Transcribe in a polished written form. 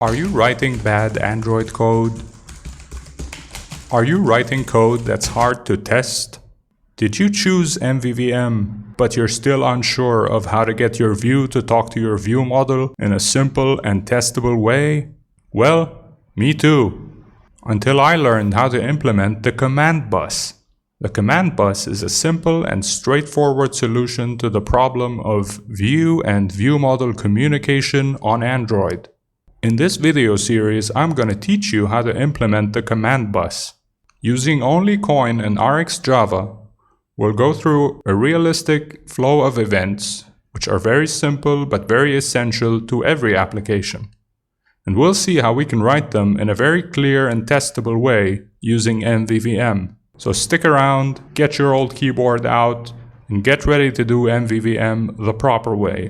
Are you writing bad Android code? Are you writing code that's hard to test? Did you choose MVVM, but you're still unsure of how to get your view to talk to your ViewModel in a simple and testable way? Well, me too. Until I learned how to implement the CommandBus. The CommandBus is a simple and straightforward solution to the problem of view and ViewModel communication on Android. In this video series, I'm going to teach you how to implement the CommandBus. Using only Koin and RxJava, we'll go through a realistic flow of events, which are very simple but very essential to every application. And we'll see how we can write them in a very clear and testable way using MVVM. So stick around, get your old keyboard out, and get ready to do MVVM the proper way.